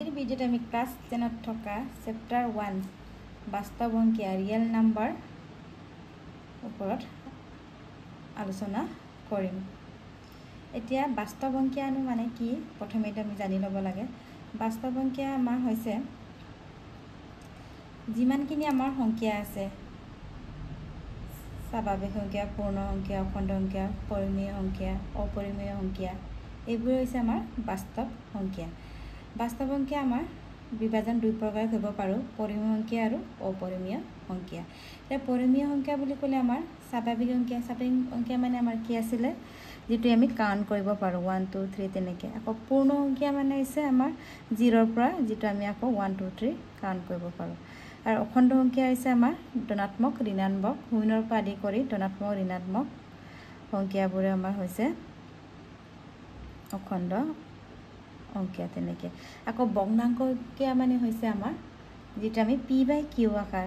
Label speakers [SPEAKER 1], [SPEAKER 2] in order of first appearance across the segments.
[SPEAKER 1] এই ভিডিওতে আমি ক্লাস 10 থকা চেপ্টাৰ 1 বাস্তৱ সংখ্যা ৰিয়েল নাম্বাৰ ওপৰত আলোচনা কৰিম। এতিয়া বাস্তৱ সংখ্যানো মানে কি প্ৰথমে আমি জানি ল'ব লাগে। বাস্তৱ সংখ্যা আমাৰ হৈছে যিমানখিনি আমাৰ সংখ্যা আছে, স্বাভাৱিক সংখ্যা, পূৰ্ণ সংখ্যা, অখণ্ড সংখ্যা, পৰিমেয় সংখ্যা, অপৰিমেয় সংখ্যা, এইবোৰ হৈছে আমাৰ বাস্তৱ সংখ্যা। বাস্তৱ সংখ্যা আমাৰ বিভাজন দুই প্ৰকাৰে কৰিব পাৰোঁ, পৰিমেয় সংখ্যা আৰু অপৰিমেয় সংখ্যা। এতিয়া পৰিমেয় সংখ্যা বুলি ক'লে আমাৰ স্বাভাৱিক সংখ্যা। স্বাভাৱিক সংখ্যা মানে আমাৰ কি আছিলে, যিটো আমি কাউণ্ট কৰিব পাৰোঁ 1 2 3 তেনেকৈ। আকৌ পূৰ্ণ সংখ্যা মানে হৈছে আমাৰ 0ৰ পৰা যিটো আমি আকৌ 1 2 3 কাউণ্ট কৰিব পাৰোঁ। আৰু অখণ্ড সংখ্যা হৈছে আমাৰ ধনাত্মক ঋণাত্মক, শূন্যৰ পৰা আদি কৰি ধনাত্মক ঋণাত্মক সংখ্যাবোৰে আমাৰ হৈছে অখণ্ড সংখ্যা তেনেকৈ। আকৌ ভগ্নাংক সংখ্যা মানে হৈছে আমাৰ যিটো আমি p/q আকাৰ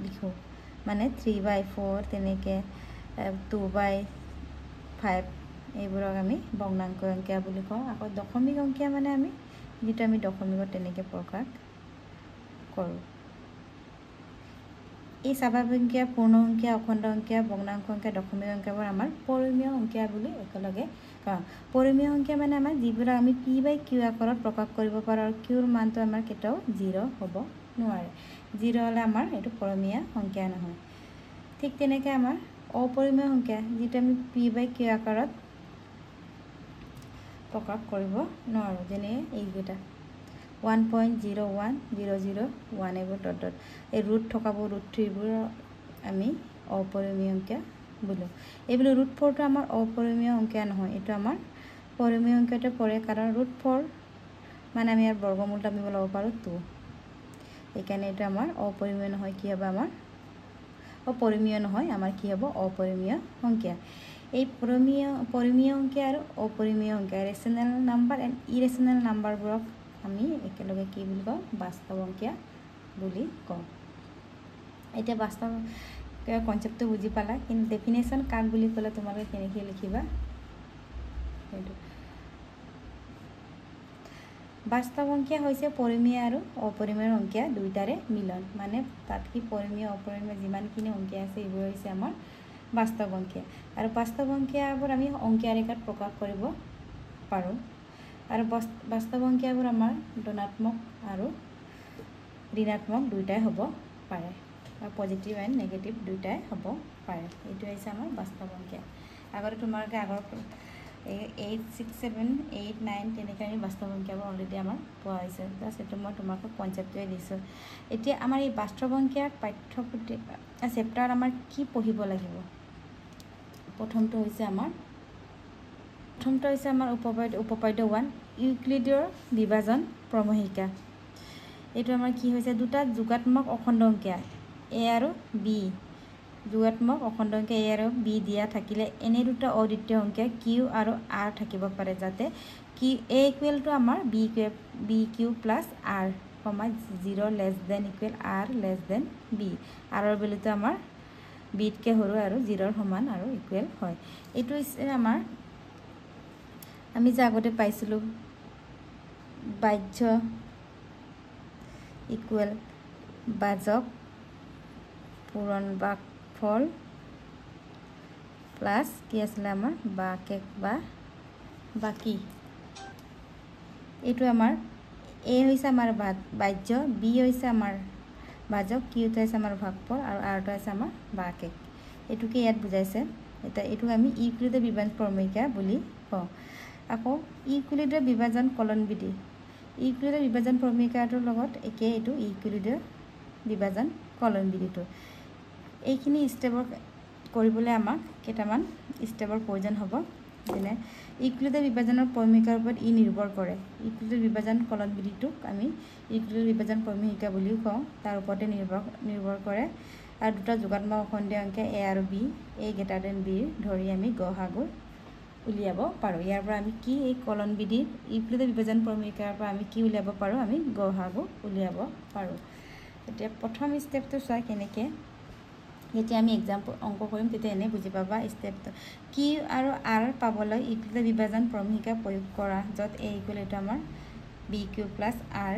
[SPEAKER 1] লিখোঁ, মানে 3/4 তেনেকৈ 2/5 এইবোৰক আমি ভগ্নাংক সংখ্যা বুলি কওঁ। আকৌ দশমিক সংখ্যা মানে আমি যিটো আমি দশমিকত তেনেকৈ প্ৰকাশ কৰোঁ। এই স্বাভাৱিক সংখ্যা, পূৰ্ণ সংখ্যা, অখণ্ড সংখ্যা, ভগ্নাংক সংখ্যা, দশমিক সংখ্যাবোৰ আমাৰ পৰিমেয় সংখ্যা বুলি একেলগে কওঁ। পৰিমেয় সংখ্যা মানে আমাৰ যিবিলাক আমি p/q আকাৰত প্ৰকাশ কৰিব পাৰোঁ আৰু qৰ মানটো আমাৰ কেতিয়াও 0 হ'ব নোৱাৰে। 0 হ'লে আমাৰ এইটো পৰিমেয় সংখ্যা নহয়। ঠিক তেনেকৈ আমাৰ অপৰিমেয় সংখ্যা, যিটো আমি p/q আকাৰত প্ৰকাশ কৰিব নোৱাৰোঁ, যেনে এইকেইটা 1.010001 এইবোৰ ডট ডট, এই ৰুট থকাবোৰ √3বোৰ আমি অপৰিমেয় সংখ্যা বোলোঁ। এইবোৰ √4টো আমাৰ অপৰিমেয় সংখ্যা নহয়, এইটো আমাৰ পৰিমেয় সংখ্যাটো পৰে, কাৰণ √4 মানে আমি ইয়াৰ বৰ্গমূলটো আমি ল'ব পাৰোঁ 2। সেইকাৰণে এইটো আমাৰ অপৰিমেয় নহয়। কি হ'ব আমাৰ অপৰিমেয় নহয়, আমাৰ কি হ'ব অপৰিমেয় সংখ্যা। এই পৰিমেয় সংখ্যা আৰু অপৰিমেয় সংখ্যা, ৰেচনেল নাম্বাৰ এণ্ড ইৰেচনেল নাম্বাৰবোৰক আমি একেলগে কি বুলি কওঁ, বাস্তৱ সংখ্যা বুলি কওঁ। এতিয়া বাস্তৱ কনচেপ্টটো বুজি পালা, কিন্তু ডেফিনেশ্যন কাক বুলি ক'লে তোমালোকে কেনেকৈ লিখিবা সেইটো। বাস্তৱ সংখ্যা হৈছে পৰিমেয় আৰু অপৰিমেয় সংখ্যা দুয়োটাৰে মিলন, মানে তাত কি পৰিমেয় অপৰিমেয় যিমানখিনি সংখ্যা আছে এইবোৰ হৈছে আমাৰ বাস্তৱ সংখ্যা। আৰু বাস্তৱ সংখ্যাবোৰ আমি অংকীয়া ৰেখাত প্ৰকাশ কৰিব পাৰোঁ। আৰু বাস্তৱ সংখ্যাবোৰ আমাৰ ধনাত্মক আৰু ঋণাত্মক দুয়োটাই হ'ব পাৰে, আৰু পজিটিভ এণ্ড নেগেটিভ দুয়োটাই হ'ব পাৰে। এইটো হৈছে আমাৰ বাস্তৱ সংখ্যা। আগতে তোমালোকে আগৰ 8 6 7 8 9 তেনেকৈ আমি বাস্তৱ সংখ্যাবোৰ অলৰেডি আমাৰ পোৱা হৈছে। জাষ্ট এইটো মই তোমালোকক কনচেপ্টটোৱে দিছোঁ। এতিয়া আমাৰ এই বাস্তৱ সংখ্যাৰ পাঠ্যপুথি চেপ্টাৰত আমাৰ কি পঢ়িব লাগিব। প্ৰথমটো হৈছে আমাৰ উপপাদ্য 1 ইউক্লিডৰ বিভাজন ক্ৰমশিকা। এইটো আমাৰ কি হৈছে, দুটা যোগাত্মক অখণ্ড সংখ্যা a আৰু b, যোগাত্মক অখণ্ড সংখ্যা a আৰু b দিয়া থাকিলে এনে দুটা অদ্বিতীয় সংখ্যা q আৰু r থাকিব পাৰে, যাতে কি a ইকুৱেল টু আমাৰ bq plus r, 0 less than equal r less than b, r ৰ ভেলুটো আমাৰ bতকৈ সৰু আৰু 0ৰ সমান আৰু ইকুৱেল হয়। এইটো হৈছে আমাৰ আমি যে আগতে পাইছিলোঁ বাহ্য ইকুৱেল বাজক পূৰণ ভাগফল প্লাছ কি আছিলে আমাৰ বাকেক বা বাকী। এইটো আমাৰ a হৈছে আমাৰ বাহ্য, b হৈছে আমাৰ বাজক, qটো হৈছে আমাৰ ভাগফল আৰু rটো হৈছে আমাৰ বাকেক। এইটোকে ইয়াত বুজাইছে। এতিয়া এইটোক আমি ইউক্লিডৰ বিভাজন ক্ৰমশিকা বুলি কওঁ। আকৌ ইউক্লিডৰ বিভাজন কলন বিধি, ইউক্লিডৰ বিভাজন ক্ৰমশিকাটোৰ লগত একে এইটো ইউক্লিডৰ বিভাজন কলন বিধিটো। এইখিনি ষ্টেপৰ কৰিবলৈ আমাক কেইটামান ষ্টেপৰ প্ৰয়োজন হ'ব, যেনে ইউক্লিডৰ বিভাজনৰ ক্ৰমশিকাৰ ওপৰত ই নিৰ্ভৰ কৰে। ইউক্লিডৰ বিভাজন কলন বিধিটোক আমি ইউক্লিডৰ বিভাজন ক্ৰমশিকা বুলিও কওঁ, তাৰ ওপৰতে নিৰ্ভৰ কৰে। আৰু দুটা যোগাত্মক অখণ্ডীয় সংখ্যা a আৰু b, a greater than b ধৰি আমি গ সা গু উলিয়াব পাৰোঁ। ইয়াৰ পৰা আমি কি এই কলন বিধিৰ ইউক্লিডৰ বিভাজন ক্ৰমশিকাৰ পৰা আমি কি উলিয়াব পাৰোঁ, আমি গ সা গু উলিয়াব পাৰোঁ। এতিয়া প্ৰথম ষ্টেপটো চোৱা কেনেকৈ, যেতিয়া আমি অংক কৰিম তেতিয়া এনে বুজি পাবা ষ্টেপটো। কিউ আৰু আৰ পাবলৈ ইউক্লিডৰ বিভাজন ক্ৰমশিকা প্ৰয়োগ কৰা, য'ত a ইকুৱেল এইটো আমাৰ B Q plus R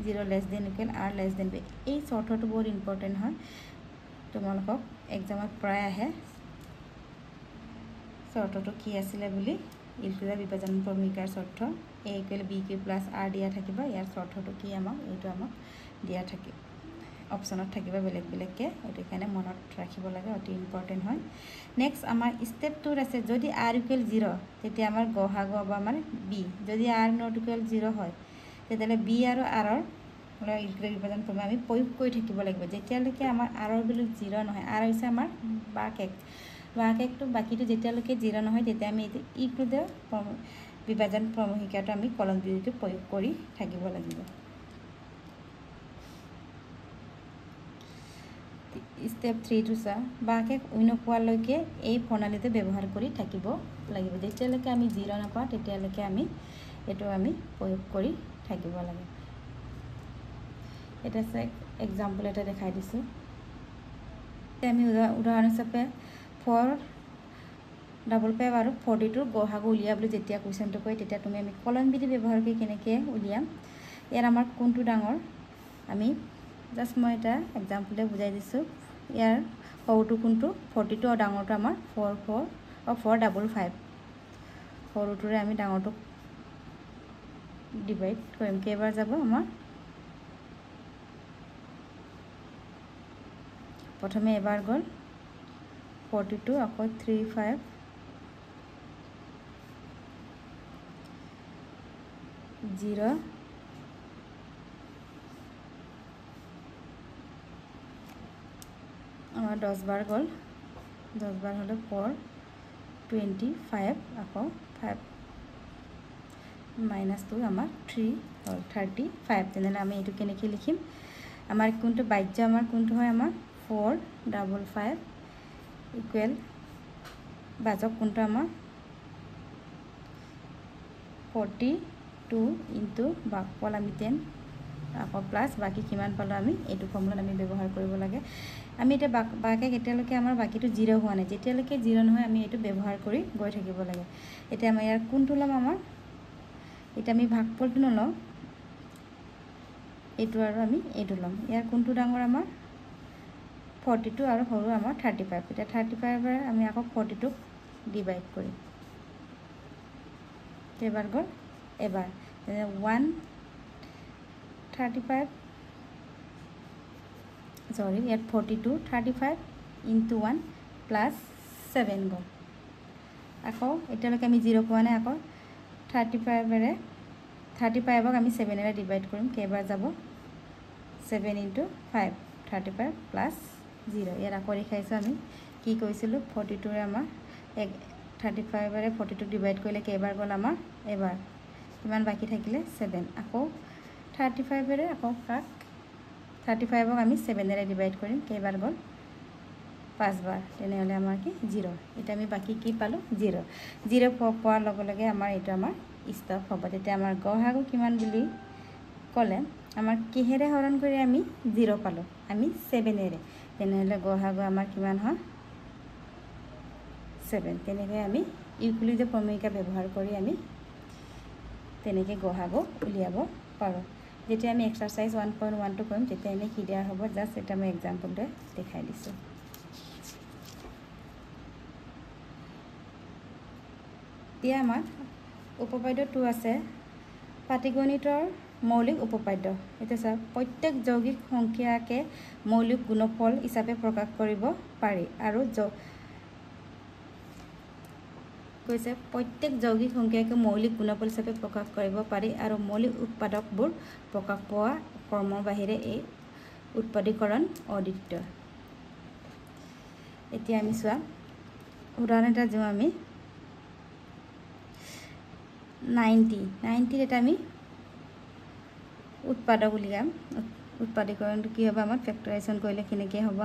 [SPEAKER 1] 0 less than equal R less than B. এই চৰ্তটো বহুত ইম্পৰ্টেণ্ট হয়, তোমালোকক এক্সামত প্ৰায় আহে চৰ্তটো কি আছিলে বুলি। ইউক্লিডৰ বিভাজন ক্ৰমিকাৰ চৰ্ত A equal B Q plus R দিয়া থাকিব। ইয়াৰ চৰ্তটো কি আমাক এইটো আমাক দিয়া থাকিব, অপশ্যনত থাকিব বেলেগ বেলেগকৈ, এইটো কাৰণে মনত ৰাখিব লাগে, অতি ইম্পৰ্টেণ্ট হয়। নেক্সট আমাৰ ষ্টেপ 2 আছে, যদি আৰ ইকুৱেল 0 তেতিয়া আমাৰ গহাগু হ'ব আমাৰ বি। যদি আৰ নট ইকুৱেল 0 হয় তেতিয়াহ'লে বি আৰু আৰৰ ইউক্লিডৰ বিভাজন ক্ৰম আমি প্ৰয়োগ কৰি থাকিব লাগিব যেতিয়ালৈকে আমাৰ আৰৰ ভেলু 0 নহয়। আৰ হৈছে আমাৰ বাক এক, বাক একটো বাকীটো যেতিয়ালৈকে 0 নহয় তেতিয়া আমি এইটো ইউক্লিডৰ বিভাজন ক্ৰমশিকাটো আমি কলম বিটো প্ৰয়োগ কৰি থাকিব লাগিব। ষ্টেপ 3 টো চোৱা, বাক এক নোপোৱালৈকে এই প্ৰণালীটো ব্যৱহাৰ কৰি থাকিব লাগিব। যেতিয়ালৈকে আমি 0 নাপাওঁ তেতিয়ালৈকে আমি এইটো আমি প্ৰয়োগ কৰি থাকিব লাগে। এটা এক্সাম্পল এটা দেখাই দিছোঁ। আমি উদাহৰণ হিচাপে 455 আৰু 42 গহাগু উলিয়াবলৈ যেতিয়া কুৱেশ্যনটো কয় তেতিয়া তুমি আমি কলম বিধি ব্যৱহাৰ কৰি কেনেকৈ উলিয়াম, ইয়াৰ আমাৰ কোনটো ডাঙৰ, আমি জাষ্ট মই এটা এক্সাম্পলে বুজাই দিছোঁ। ইয়াৰ সৰুটো কোনটো 42 আৰু ডাঙৰটো আমাৰ 455। সৰুটোৰে আমি ডাঙৰটো ডিভাইড কৰিম, কেইবাৰ যাব আমাৰ, প্ৰথমে এবাৰ গ'ল 42, আকৌ 35, জিৰ' আমাৰ 10 বাৰ গ'ল, 10 বাৰ হ'লে 425, আকৌ 5 -2 আমাৰ 3 হ'ল 35। তেনেহ'লে আমি এইটো কেনেকৈ লিখিম, আমাৰ কোনটো বাহ্য আমাৰ কোনটো হয়, আমাৰ 455 ইকুৱেল বাজক কোনটো আমাৰ 42 ইনটু বাকপল আমি 10, আকৌ প্লাছ বাকী কিমান পালোঁ আমি এইটো ফৰ্মুলাত আমি ব্যৱহাৰ কৰিব লাগে। আমি এতিয়া বাকে এতিয়ালৈকে আমাৰ বাকীটো 0 হোৱা নাই, যেতিয়ালৈকে 0 নহয় আমি এইটো ব্যৱহাৰ কৰি গৈ থাকিব লাগে। এতিয়া আমাৰ ইয়াৰ কোনটো ল'ম, আমাৰ এতিয়া আমি ভাগফলটো নলওঁ, এইটো আৰু আমি এইটো ল'ম। ইয়াৰ কোনটো ডাঙৰ, আমাৰ 42 আৰু সৰু আমাৰ 35। এতিয়া 35ৰে আমি আকৌ 42ক ডিভাইড কৰিম, কেইবাৰ গ'ল, এবাৰ, 135 ইয়াত 42 35 ইনটু 1 প্লাছ 7 গ'ল। আকৌ এতিয়ালৈকে আমি 0 পোৱা নাই, আকৌ 35ক আমি 7ৰে ডিভাইড কৰিম, কেইবাৰ যাব, 7 ইনটু 5 35 প্লাছ 0। ইয়াত আকৌ দেখাইছোঁ আমি কি কৈছিলোঁ, 42ৰে আমাৰ 35ৰে 42ক ডিভাইড কৰিলে কেইবাৰ গ'ল, আমাৰ এবাৰ, কিমান বাকী থাকিলে 7। আকৌ 35ৰে আকৌ 35ক আমি 7ৰে ডিভাইড কৰিম, কেইবাৰ গ'ল, 5 বাৰ, তেনেহ'লে আমাৰ কি 0। এতিয়া আমি বাকী কি পালোঁ, 0 পোৱাৰ লগে লগে আমাৰ এইটো আমাৰ ষ্টপ হ'ব। তেতিয়া আমাৰ গহাগু কিমান বুলি ক'লে, আমাৰ কিহেৰে হৰণ কৰি আমি 0 পালোঁ, আমি 7ৰে, তেনেহ'লে গহাগু আমাৰ কিমান হয় 7। তেনেকৈ আমি ইউক্লিডৰ ক্ৰমিকা ব্যৱহাৰ কৰি আমি তেনেকৈ গহাগু উলিয়াব পাৰোঁ। যেতিয়া আমি এক্সাৰচাইজ 1.1টো কৰিম তেতিয়া এনেই কি দিয়া হ'ব, জাষ্ট এটা মই এক্সাম্পলটোৱে দেখাই দিছোঁ। এতিয়া আমাৰ উপপাদ্য 2 আছে, পাটিগণিতৰ মৌলিক উপপাদ্য। এতিয়া চাওক, প্ৰত্যেক যৌগিক সংখ্যাকে মৌলিক গুণফল হিচাপে প্ৰকাশ কৰিব পাৰি, আৰু কৈছে প্ৰত্যেক যৌগিক সংখ্যাকে মৌলিক গুণফল হিচাপে প্ৰকাশ কৰিব পাৰি, আৰু মৌলিক উৎপাদকবোৰ প্ৰকাশ পোৱা ক্ৰমৰ বাহিৰে এই উৎপাদীকৰণ অদ্বিতীয়। এতিয়া আমি চোৱা উদাহৰণ এটা দিওঁ, আমি 90 এটা আমি উৎপাদক উলিয়াম। উৎপাদীকৰণটো কি হ'ব, আমাৰ ফেক্টৰাইজেশ্যন কৰিলে কেনেকৈ হ'ব,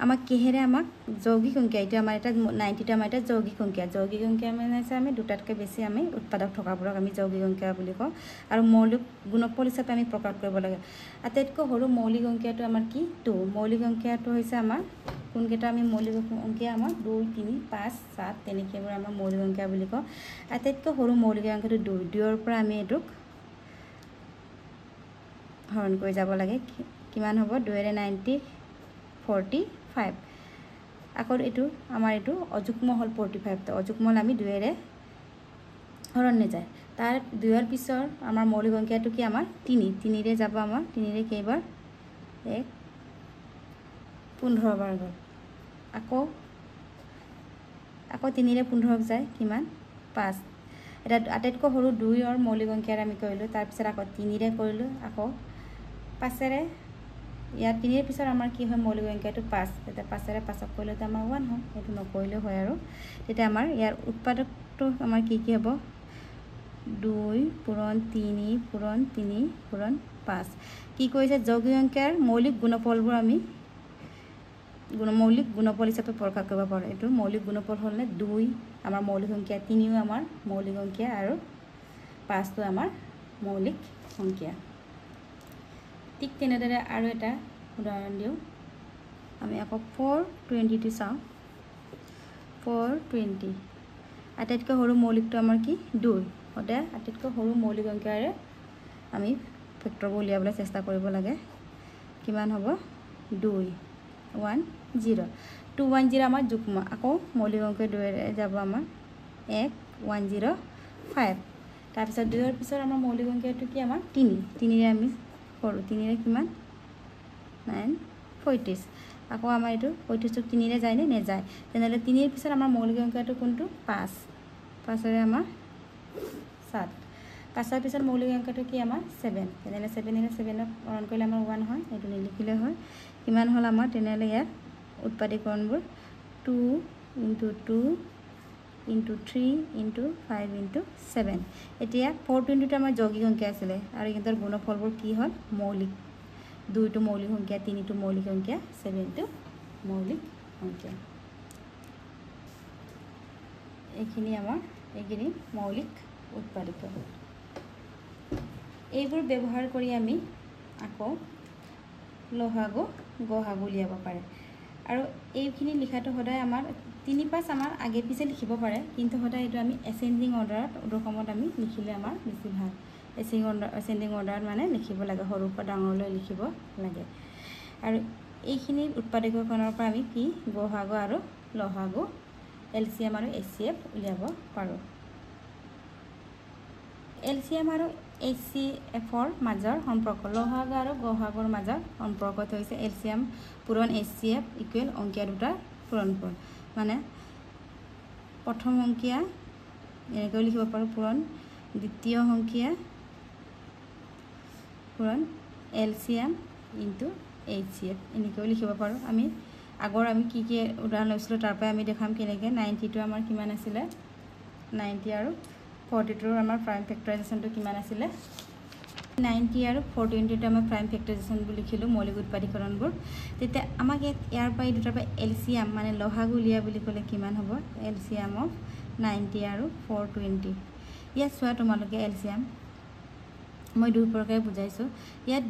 [SPEAKER 1] আমাক কিহেৰে আমাক যৌগিক সংখ্যা, এতিয়া আমাৰ এটা 90টা আমাৰ এটা যৌগিক সংখ্যা মানে হৈছে আমি দুটাতকৈ বেছি আমি উৎপাদক থকাবোৰক আমি যৌগিক সংখ্যা বুলি কওঁ, আৰু মৌলিক গুণফল হিচাপে আমি প্ৰকাশ কৰিব লাগে। আটাইতকৈ সৰু মৌলিক সংখ্যাটো আমাৰ কি 2। মৌলিক সংখ্যাটো হৈছে আমাৰ কোনকেইটা, আমি মৌলিক সংখ্যা আমাৰ 2 3 5 7 তেনেকৈবোৰ আমাৰ মৌলিক সংখ্যা বুলি কওঁ। আটাইতকৈ সৰু মৌলিক সংখ্যাটো 2ৰ পৰা আমি এইটোক হৰণ কৰি যাব লাগে কিমান হ'ব 2 ৰে 90 45 আকৌ এইটো আমাৰ এইটো অযুগ্ম হ'ল 45 তো অযুগ্ম আমি 2 ৰে হৰণ নেযায় তাৰ 2 ৰ পিছৰ আমাৰ মৌলিক সংখ্যাটো কি আমাৰ 3 ৰে যাব আমাৰ 3 ৰে কেইবাৰ 1 15 বাৰ গ'ল আকৌ 3 ৰে 15 যায় কিমান 5 এটা আটাইতকৈ সৰু 2 ৰ মৌলিক সংখ্যাৰ আমি কৰিলোঁ তাৰ পিছত আকৌ 3 ৰে কৰিলোঁ আকৌ 5 ৰে ইয়াত 3 ৰ পিছত আমাৰ কি হয় মৌলিক সংখ্যাটো 5 তেতিয়া 5 ৰে 5ক কৰিলে তো আমাৰ 1 হয় এইটো নকৰিলে হয় আৰু তেতিয়া আমাৰ ইয়াৰ উৎপাদকটো আমাৰ কি হ'ব 2 পূৰণ 3 পূৰণ 3 পূৰণ 5 কি কৰিছে যৌগিক সংখ্যাৰ মৌলিক গুণফলবোৰ আমি মৌলিক গুণফল হিচাপে প্ৰকাশ কৰিব পাৰোঁ এইটো মৌলিক গুণফল হ'ল নে 2 আমাৰ মৌলিক সংখ্যা 3ও আমাৰ মৌলিক সংখ্যা আৰু 5টো আমাৰ মৌলিক সংখ্যা ঠিক তেনেদৰে আৰু এটা উদাহৰণ দিওঁ আমি আকৌ 420 টো চাওঁ 420 আটাইতকৈ সৰু মৌলিকটো আমাৰ কি 2 সদায় আটাইতকৈ সৰু মৌলিক সংখ্যাৰে আমি ফেক্টৰবোৰ উলিয়াবলৈ চেষ্টা কৰিব লাগে কিমান হ'ব 2 1 0 210 আমাৰ যুগ্ম আকৌ মৌলিক সংখ্যা 2 ৰে যাব আমাৰ 1 105 তাৰপিছত 2 ৰ পিছত আমাৰ মৌলিক সংখ্যাটো কি আমাৰ 3 ৰে আমি কৰোঁ 3 ৰে কিমান 9 35 আকৌ আমাৰ এইটো 35 টো 3 ৰে যায় নে নেযায় তেনেহ'লে 3 ৰ পিছত আমাৰ মৌলিক সংখ্যাটো কোনটো 5 ৰে আমাৰ 7 5ৰ পিছত মৌলিক সংখ্যাটো কি আমাৰ 7 তেনেহ'লে 7 ৰে 7ক হৰণ কৰিলে আমাৰ 1 হয় এইটো নিলিখিলে হয় কিমান হ'ল আমাৰ তেনেহ'লে ইয়াৰ উৎপাদকৰণবোৰ 2 × 2 × 3 × 5 × 7 এতিয়া 420 টো আমাৰ যৌগিক সংখ্যা আছিলে আৰু ইহঁতৰ গুণফলবোৰ কি হ'ল মৌলিক 2 টো মৌলিক সংখ্যা 3 টো মৌলিক সংখ্যা 7 টো মৌলিক সংখ্যা এইখিনি আমাৰ এইখিনি মৌলিক উৎপাদক এইবোৰ ব্যৱহাৰ কৰি আমি আকৌ লহাগু গহাগু উলিয়াব পাৰে আৰু এইখিনি লিখাটো সদায় আমাৰ 3-5 আমাৰ আগে পিছে লিখিব পাৰে কিন্তু সদায় এইটো আমি এসেন্ডিং অৰ্ডাৰত উৰ্ধক্ৰমত আমি লিখিলে আমাৰ বেছি ভাল এসেন্ডিং অৰ্ডাৰত মানে লিখিব লাগে সৰুৰ পৰা ডাঙৰলৈ লিখিব লাগে আৰু এইখিনি উৎপাদকৰণৰ পৰা আমি কি গহাগু আৰু লহাগু এলচিএম আৰু এইচচিএফ উলিয়াব পাৰোঁ এলচিএম আৰু এইচচিএফৰ মাজৰ সম্পৰ্ক লহাগু আৰু গহাগুৰ মাজৰ সম্পৰ্কটো হৈছে এলচিএম পূৰণ এইচচিএফ ইকুৱেল অংকীয়া দুটাৰ পূৰণফল মানে প্ৰথম অংকীয়া এনেকৈ লিখিব পাৰোঁ পূৰণ দ্বিতীয় সংখ্যা পূৰণ এলচিএম ইনটু এইচচিএফ এনেকৈ লিখিব পাৰোঁ আমি আগৰ আমি কি কি উদাহৰণ লৈছিলোঁ তাৰ পৰা আমি দেখাম কেনেকৈ 90টো আমাৰ কিমান আছিলে 90 আৰু 42ৰ আমাৰ প্ৰাইম ফেক্টৰাইজেশ্যনটো কিমান আছিলে 90 আৰু 420টো আমাৰ প্ৰাইম ফেক্টৰাইজেশ্যনবোৰ লিখিলোঁ মৌলিক উৎপাদীকৰণবোৰ তেতিয়া আমাক ইয়াৰ পৰা এই দুটাৰ পৰা এলচিএম মানে লহাগু উলিয়া বুলি ক'লে কিমান হ'ব এলচিএম অফ 90 আৰু 420 ইয়াত চোৱা তোমালোকে এলচিএম মই দুই প্ৰকাৰে বুজাইছোঁ ইয়াত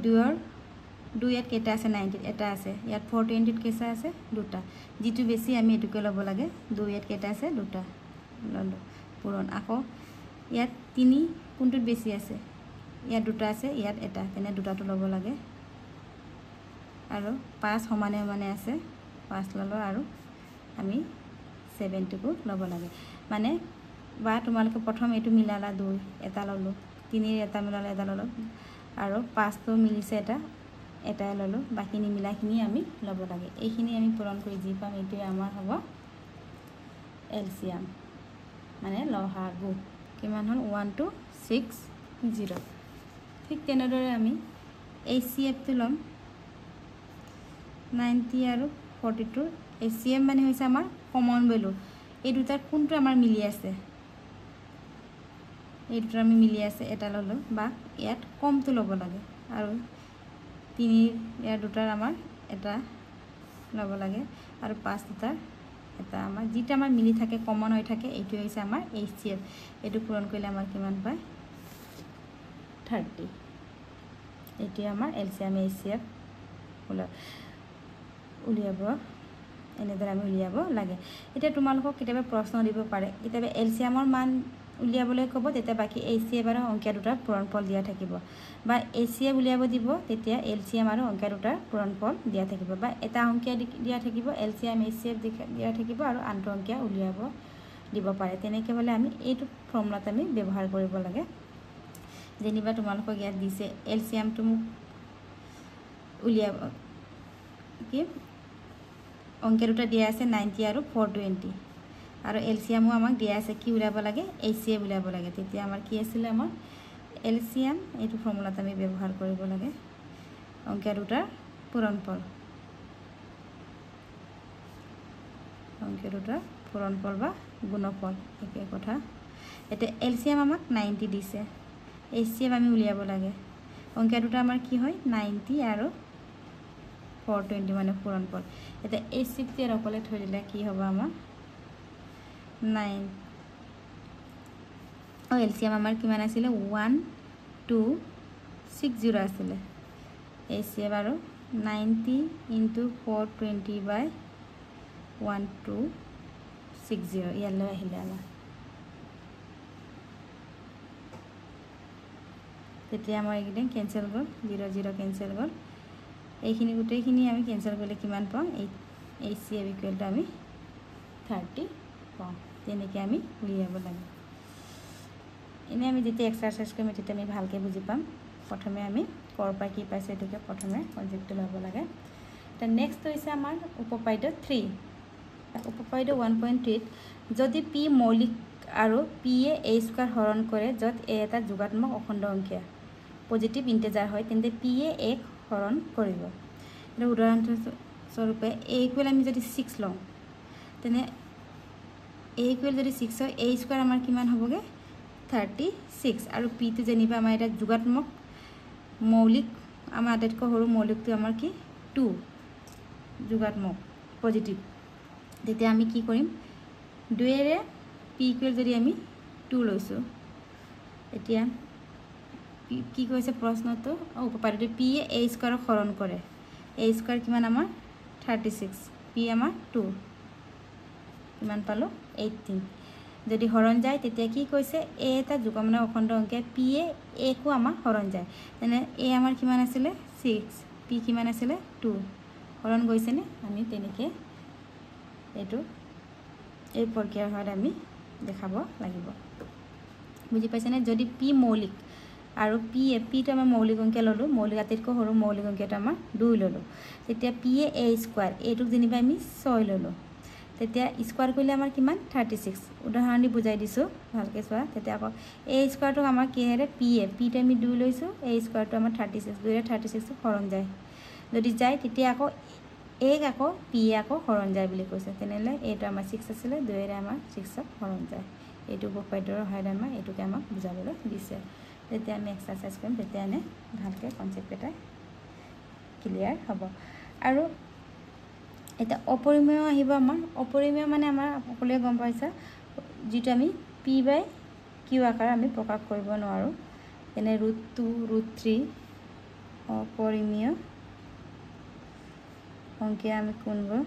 [SPEAKER 1] 2 ইয়াত কেইটা আছে 90 এটা আছে ইয়াত 420ত কেইটা আছে দুটা যিটো বেছি আমি এটুকে ল'ব লাগে 2 ইয়াত কেইটা আছে দুটা ল'লোঁ পূৰণ আকৌ ইয়াত 3 কোনটোত বেছি আছে ইয়াত দুটা আছে ইয়াত এটা তেনে দুটাটো ল'ব লাগে আৰু 5 সমানে সমানে আছে 5 ল'লোঁ আৰু আমি 7টোকো ল'ব লাগে মানে বা তোমালোকে প্ৰথম এইটো মিলালা 2 এটা ল'লোঁ 3 এটা মিলালে এটা ল'লোঁ আৰু 5টো মিলিছে এটাই ল'লোঁ বাকী নিমিলাখিনি আমি ল'ব লাগে এইখিনি আমি পূৰণ কৰি যি পাম এইটোৱে আমাৰ হ'ব এলচিএম মানে লহাগু কিমান হ'ল 1260 ঠিক তেনেদৰে আমি এইচচিএফটো ল'ম 90 আৰু 42 এইচচিএফ মানে হৈছে আমাৰ কমন ভেলু এই দুটাৰ কোনটো আমাৰ মিলি আছে এই দুটা আমি মিলি আছে এটা ল'লোঁ বা ইয়াত কমটো ল'ব লাগে আৰু 3 ইয়াৰ দুটাৰ আমাৰ এটা ল'ব লাগে আৰু 5 দুটাৰ এটা আমাৰ যেটা আমাৰ মিলি থাকে কমন হৈ থাকে এইটো হৈছে আমাৰ এইচচিএফ এইটো পূৰণ কৰিলে আমাৰ কিমান পায় 30 এইটো আমাৰ এলচিএম এইচচিএফ উলিয়াব এনেদৰে আমি উলিয়াব লাগে এতিয়া তোমালোকক কেতিয়াবা প্ৰশ্ন দিব পাৰে কেতিয়াবা এলচিএমৰ মান উলিয়াবলৈ ক'ব তেতিয়া বাকী HCF আৰু অংকীয়া দুটাৰ পূৰণফল দিয়া থাকিব, বা HCF উলিয়াব দিব তেতিয়া LCM আৰু অংকীয়া দুটাৰ পূৰণফল দিয়া থাকিব, বা এটা অংকীয়া দিয়া থাকিব LCM HCF দিয়া থাকিব আৰু আনটো অংকীয়া উলিয়াব দিব পাৰে। তেনেকৈ হ'লে আমি এইটো ফৰ্মুলাত আমি ব্যৱহাৰ কৰিব লাগে। যেনিবা তোমালোকক ইয়াত দিছে LCMটো মোক উলিয়াব কি অংকীয়া দুটা দিয়া আছে 90 আৰু 420, আৰু LCMও আমাক দিয়া আছে কি উলিয়াব লাগে HCF উলিয়াব লাগে। তেতিয়া আমাৰ কি আছিলে আমাৰ LCM, এইটো ফৰ্মুলাত আমি ব্যৱহাৰ কৰিব লাগে অংকীয়া দুটাৰ পূৰণফল, অংকীয়া দুটাৰ পূৰণফল বা গুণফল একে কথা। এতিয়া LCM আমাক 90 দিছে, HCF আমি উলিয়াব লাগে। অংকীয়া দুটা আমাৰ কি হয় 90 আৰু 420 মানে পূৰণফল। এতিয়া HCF অকলে থৈ দিলে কি হ'ব আমাৰ 9 LCM আমাৰ কিমান আছিলে 1260 আছিলে। HCF আৰু 90 × 420/1260 ইয়ালৈ আহিলে আমাৰ। তেতিয়া আমাৰ এইকেইদিন কেঞ্চেল গ'ল, 0 0 কেঞ্চেল গ'ল। এইখিনি গোটেইখিনি আমি কেঞ্চেল কৰিলে কিমান পাওঁ HCF = আমি 30 পাওঁ। তেনেকৈ আমি উলিয়াব লাগে। এনেই আমি যেতিয়া এক্সাৰচাইজ কৰিম তেতিয়া আমি ভালকৈ বুজি পাম। প্ৰথমে আমি ক'ৰ পৰা কি পাইছোঁ এইটোকে প্ৰথমে কনচেপ্টটো ল'ব লাগে। এতিয়া নেক্সট হৈছে আমাৰ উপপাদ্য 3। উপপাদ্য 1.3 যদি P মৌলিক আৰু P-য়ে A² হৰণ কৰে য'ত A এটা যোগাত্মক অখণ্ড অংকীয়া পজিটিভ ইণ্টিজাৰ হয় তেন্তে P-য়ে A হৰণ কৰিব। এতিয়া উদাহৰণস্বৰূপে A = আমি যদি 6 লওঁ তেনে A = যদি 6 হয় A² আমাৰ কিমান হ'বগৈ 36, আৰু P-টো যেনিবা আমাৰ এটা যোগাত্মক মৌলিক, আমাৰ আটাইতকৈ সৰু মৌলিকটো আমাৰ কি 2 যোগাত্মক পজিটিভ। তেতিয়া আমি কি কৰিম 2ৰে P = যদি আমি 2 লৈছোঁ, এতিয়া কি কৈছে প্ৰশ্নটো উপপাদ্যটো P-য়ে A² হৰণ কৰে। A² কিমান আমাৰ 36, P আমাৰ 2 কিমান পালোঁ 18। যদি হৰণ যায় তেতিয়া কি কৈছে A এটা যোগাত্মক অখণ্ড অংকীয়া P-য়ে A-কো আমাৰ হৰণ যায়, তেনে A আমাৰ কিমান আছিলে 6, P কিমান আছিলে 2, হৰণ গৈছেনে? আমি তেনেকৈ এইটো এই প্ৰক্ৰিয়াৰ সহায়ত আমি দেখাব লাগিব। বুজি পাইছেনে? যদি P মৌলিক আৰু P-টো আমাৰ মৌলিক অংকীয়া ল'লোঁ, মৌলিক আটাইতকৈ সৰু মৌলিক অংকীয়াটো আমাৰ 2 ল'লোঁ, তেতিয়া P-য়ে A² এইটোক যেনিবা আমি 6 ল'লোঁ, তেতিয়া স্কোৱাৰ কৰিলে আমাৰ কিমান 36। উদাহৰণ দি বুজাই দিছোঁ ভালকৈ চোৱা। তেতিয়া আকৌ A² আমাৰ কিহেৰে P-টো আমি 2 লৈছোঁ, A² আমাৰ 36, 2ৰে 36 হৰণ যায়। যদি যায় তেতিয়া আকৌ A আকৌ P-য়ে আকৌ হৰণ যায় বুলি কৈছে। তেনেহ'লে এইটো আমাৰ 6 আছিলে, 2ৰে আমাৰ 6ক হৰণ যায়। এইটো উপপাদ্যৰ সহায়ত আমাৰ এইটোকে আমাক বুজাবলৈ দিছে। যেতিয়া আমি এক্সাৰচাইজ কৰিম তেতিয়া এনে ভালকৈ কনচেপ্ট এটা ক্লিয়াৰ হ'ব। আৰু এতিয়া অপৰিমেয় আহিব আমাৰ। অপৰিমেয় মানে আমাৰ সকলোৱে গম পাইছা যিটো আমি P/Q আকাৰ আমি প্ৰকাশ কৰিব নোৱাৰোঁ, যেনে √2 √3 অপৰিমেয় অংকীয়া আমি কোনবোৰ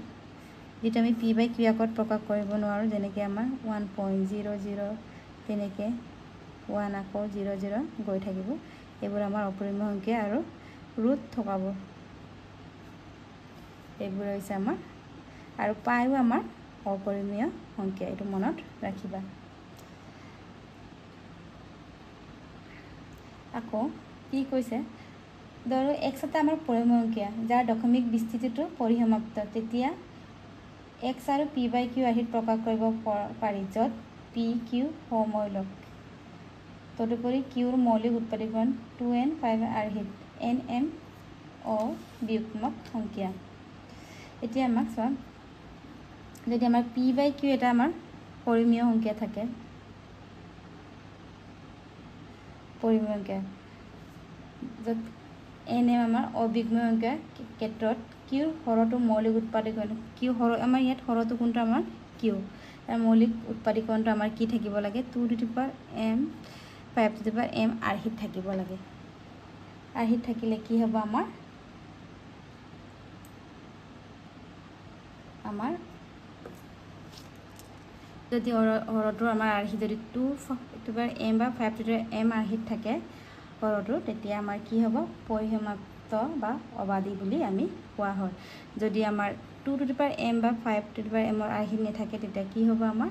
[SPEAKER 1] যিটো আমি P/Q আকাৰত প্ৰকাশ কৰিব নোৱাৰোঁ, যেনেকৈ আমাৰ 1.00 তেনেকৈ 1 আকৌ 0 0 গৈ থাকিব, এইবোৰ আমাৰ অপৰিমেয় সংখ্যা। আৰু ৰুট থকাবোৰ এইবোৰ হৈছে আমাৰ, আৰু পাইও আমাৰ অপৰিমেয় সংখ্যা, এইটো মনত ৰাখিবা। আকৌ কি কৈছে ধৰো x এটা আমাৰ পৰিমেয় সংখ্যা যাৰ দশমিক বিস্তৃতিটো পৰিসমাপ্ত, তেতিয়া x আৰু P/Q আৰ্হিত প্ৰকাশ কৰিব পাৰি য'ত P/Q সমমৌলিক। তদুপৰি Qৰ মৌলিক উৎপাদকীকৰণ 2n 5 আৰ্হিত nm অবিযুগ্মক সংখ্যা। এতিয়া আমাক চোৱা, যদি আমাৰ P/Q এটা আমাৰ পৰিমেয় সংখ্যা থাকে, পৰিমেয় সংখ্যা য'ত nm আমাৰ অবিযুগ্ম সংখ্যাৰ ক্ষেত্ৰত Qৰ হৰটো মৌলিক উৎপাদকীকৰণ, Q হৰ আমাৰ ইয়াত হৰটো কোনটো আমাৰ Q, তাৰ মৌলিক উৎপাদকীকৰণটো আমাৰ কি থাকিব লাগে 2m 5m আৰ্হিত থাকিব লাগে। আৰ্হিত থাকিলে কি হ'ব আমাৰ যদি হৰটোৰ আমাৰ আৰ্হি যদি 2 টু পাৱাৰ m বা 5 টু পাৱাৰ m আৰ্হিত থাকে হৰটোৰ, তেতিয়া আমাৰ কি হ'ব? পৰিসমাপ্ত বা অবাধি বুলি আমি কোৱা হয়। যদি আমাৰ 2 টু পাৱাৰ m বা 5 টু পাৱাৰ m আৰ্হিত নাথাকে, তেতিয়া কি হ'ব? আমাৰ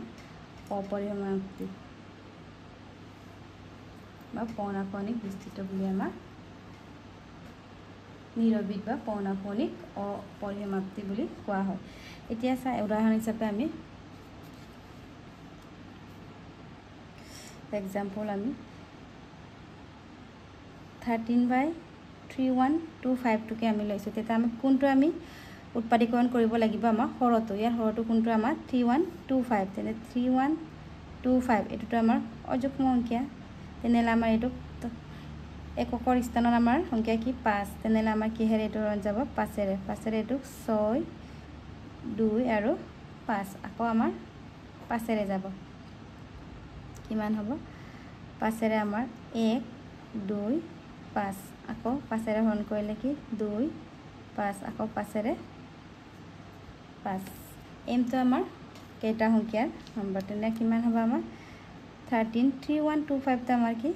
[SPEAKER 1] অপৰিসমাপ্তি বা পৌনঃপুনিক বিস্তৃত বুলি আমাৰ নিৰবিত বা পৌনঃপুনিক অপৰিসমাপ্তি বুলি কোৱা হয়। এতিয়া উদাহৰণ হিচাপে আমি এক্সাম্পল আমি 13/3125টোকে আমি লৈছোঁ। তেতিয়া আমি কোনটো আমি উৎপাদীকৰণ কৰিব লাগিব? আমাৰ হৰটো, ইয়াৰ হৰটো কোনটো? আমাৰ 3125। তেনে 3125 এইটোতো আমাৰ অযুগ্ম সংখ্যা, তেনেহ'লে আমাৰ এইটো এককৰ স্থানত আমাৰ সংখ্যা কি? 5। তেনেহ'লে আমাৰ কিহেৰে এইটো হৰণ যাব? 5ৰে। 5ৰে এইটো 6, 2 আৰু 5, আকৌ আমাৰ 5ৰে যাব। কিমান হ'ব? 5ৰে আমাৰ 1, 2, 5, আকৌ 5ৰে হৰণ কৰিলে কি? 2, 5, আকৌ 5ৰে 5। এমটো আমাৰ কেইটা সংখ্যাৰ নম্বৰ? তেনে কিমান হ'ব? আমাৰ 3125টো আমাৰ কি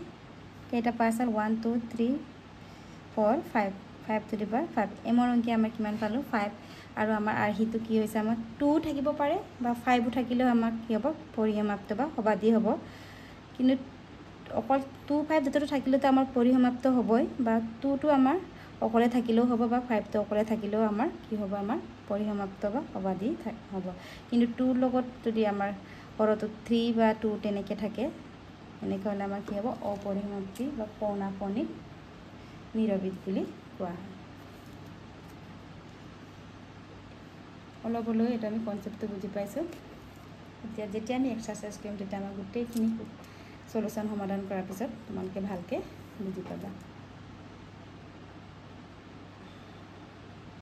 [SPEAKER 1] কেইটা 5 হ'ল? 1 2 3 4 5, 5 টু দি পাৱাৰ 5। এমৰ সংখ্যা আমাৰ কিমান পালোঁ? 5। আৰু আমাৰ আৰ্হিটো কি হৈছে? আমাৰ 2 থাকিব পাৰে বা 5ও থাকিলেও আমাক কি হ'ব? পৰিসমাপ্ত বা অবাধি হ'ব। কিন্তু অকল 2 5 দুটাটো থাকিলেতো আমাৰ পৰিসমাপ্ত হ'বই, বা 2টো আমাৰ অকলে থাকিলেও হ'ব বা 5টো অকলে থাকিলেও আমাৰ কি হ'ব? আমাৰ পৰিসমাপ্ত বা অবাধি হ'ব। কিন্তু 2ৰ লগত যদি আমাৰ হৰটো 3 বা 2 তেনেকৈ থাকে, এনেকৈ হ'লে আমাৰ কি হ'ব? অপৰিসমাপ্তি বা পৌনঃপুনিক নিৰবিত বুলি কোৱা হয়। অলপ হ'লেও এইটো আমি কনচেপ্টটো বুজি পাইছোঁ। এতিয়া যেতিয়া আমি এক্সাৰচাইজ কৰিম, তেতিয়া আমাৰ গোটেইখিনি সলিউশ্যন সমাধান কৰাৰ পিছত তোমালোকে ভালকৈ বুজি পাবা।